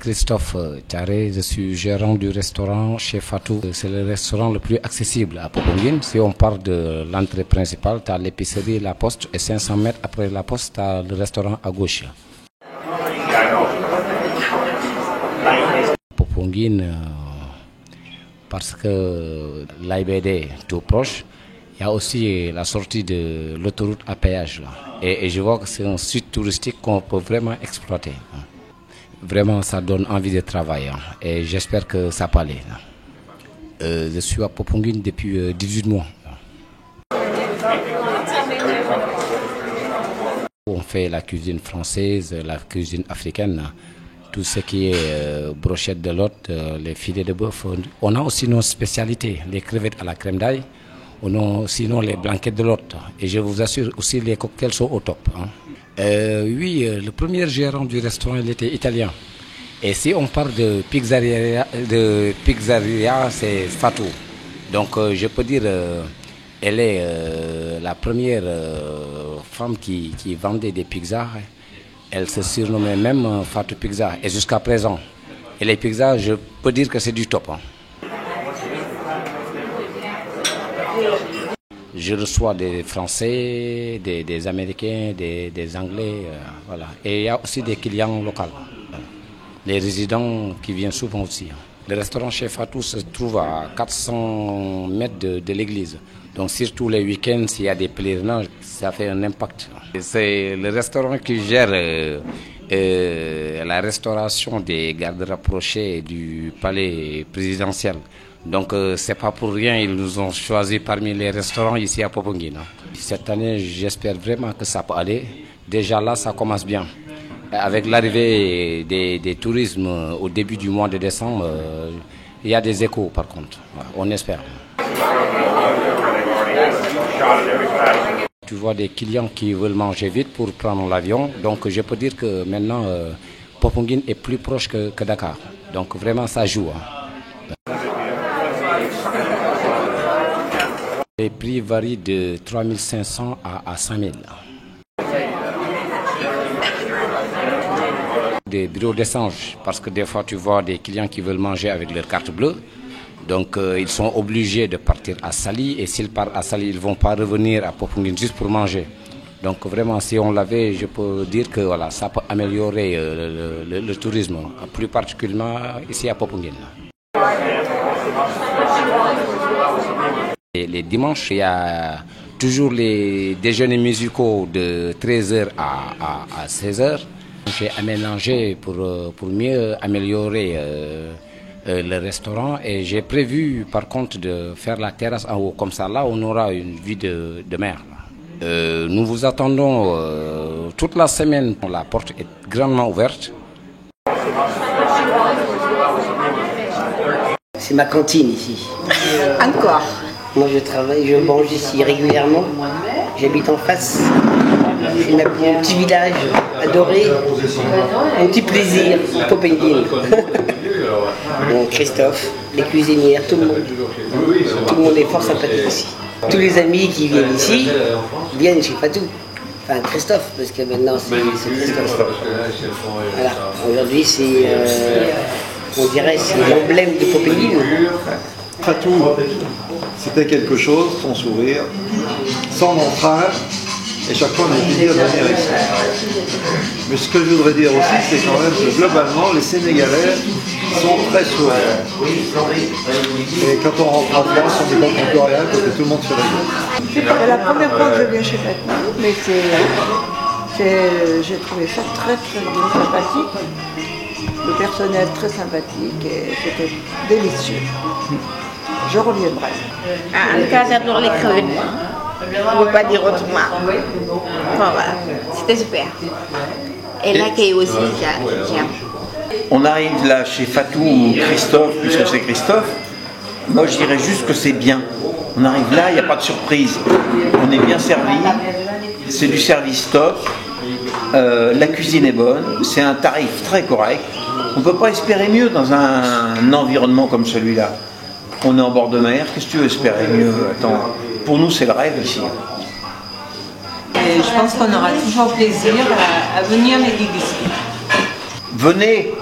Christophe Thiaré, je suis gérant du restaurant chez Fatou. C'est le restaurant le plus accessible à Popenguine. Si on part de l'entrée principale, tu as l'épicerie La Poste et 500 mètres après La Poste, tu as le restaurant à gauche. Popenguine, parce que l'AIBD est tout proche, il y a aussi la sortie de l'autoroute à péage là. Et je vois que c'est un site touristique qu'on peut vraiment exploiter. Vraiment, ça donne envie de travailler et j'espère que ça peut aller. Je suis à Popenguine depuis 18 mois. On fait la cuisine française, la cuisine africaine, tout ce qui est brochette de l'hôte, les filets de bœuf. On a aussi nos spécialités, les crevettes à la crème d'ail, sinon les blanquettes de l'hôte. Et je vous assure aussi, les cocktails sont au top. Oui, le premier gérant du restaurant, il était italien. Et si on parle de pizzeria, c'est Fatou. Donc je peux dire, elle est la première femme qui vendait des pizzas. Elle se surnommait même Fatou Pizza. Et jusqu'à présent, et les pizzas, je peux dire que c'est du top. Je reçois des Français, des Américains, des Anglais, voilà. Et il y a aussi des clients locaux, les résidents qui viennent souvent aussi. Le restaurant chez Fatou se trouve à 400 mètres de l'église. Donc surtout les week-ends, s'il y a des pèlerinages, ça fait un impact. C'est le restaurant qui gère la restauration des gardes rapprochés du palais présidentiel. Donc c'est pas pour rien, ils nous ont choisi parmi les restaurants ici à Popenguine. Cette année, j'espère vraiment que ça peut aller. Déjà là, ça commence bien. Avec l'arrivée des tourismes au début du mois de décembre, il y a des échos par contre. On espère. Tu vois des clients qui veulent manger vite pour prendre l'avion. Donc je peux dire que maintenant, Popenguine est plus proche que Dakar. Donc vraiment, ça joue. Les prix varient de 3500 à 5000. Des bureaux d'échange, parce que des fois tu vois des clients qui veulent manger avec leur carte bleue. Donc ils sont obligés de partir à Saly et s'ils partent à Saly, ils ne vont pas revenir à Popenguine juste pour manger. Donc vraiment, si on l'avait, je peux dire que voilà, ça peut améliorer le tourisme, plus particulièrement ici à Popenguine. Et les dimanches, il y a toujours les déjeuners musicaux de 13h à 16h. J'ai aménagé pour mieux améliorer le restaurant et j'ai prévu par contre de faire la terrasse en haut. Comme ça, là, on aura une vue de mer. Nous vous attendons toute la semaine. La porte est grandement ouverte. C'est ma cantine ici. Encore. Moi je travaille, je mange ici régulièrement. J'habite en face. C'est mon petit village adoré. Mon petit plaisir, Popenguine. Bon, Christophe, les cuisinières, tout le monde. Tout le monde est fort sympathique ici. Tous les amis qui viennent ici viennent chez Fatou. Enfin Christophe, parce que maintenant c'est Christophe. Voilà, aujourd'hui c'est, on dirait, c'est l'emblème de Popenguine. Fatou, c'était quelque chose, son sourire, sans entrain, et chaque fois on a plaisir de venir ici. Mais ce que je voudrais dire aussi, c'est quand même que globalement, les Sénégalais sont très souriants. Et quand on rentre en France, on ne comprend plus rien parce que tout le monde se réjouit. C'est la première fois que je viens chez Fatou, mais j'ai trouvé ça très bien sympathique. Le personnel très sympathique et c'était délicieux. Je reviendrai. En tout cas, j'adore les crevettes. On ne peut pas dire autrement. Enfin, voilà. C'était super. Et l'accueil aussi, j'aime. On arrive là chez Fatou ou Christophe, puisque c'est Christophe. Moi, je dirais juste que c'est bien. On arrive là, il n'y a pas de surprise. On est bien servi. C'est du service top. La cuisine est bonne. C'est un tarif très correct. On ne peut pas espérer mieux dans un environnement comme celui-là. On est en bord de mer, qu'est-ce que tu veux espérer mieux? Attends, pour nous c'est le rêve ici. Et je pense qu'on aura toujours plaisir à venir les déguster. Venez,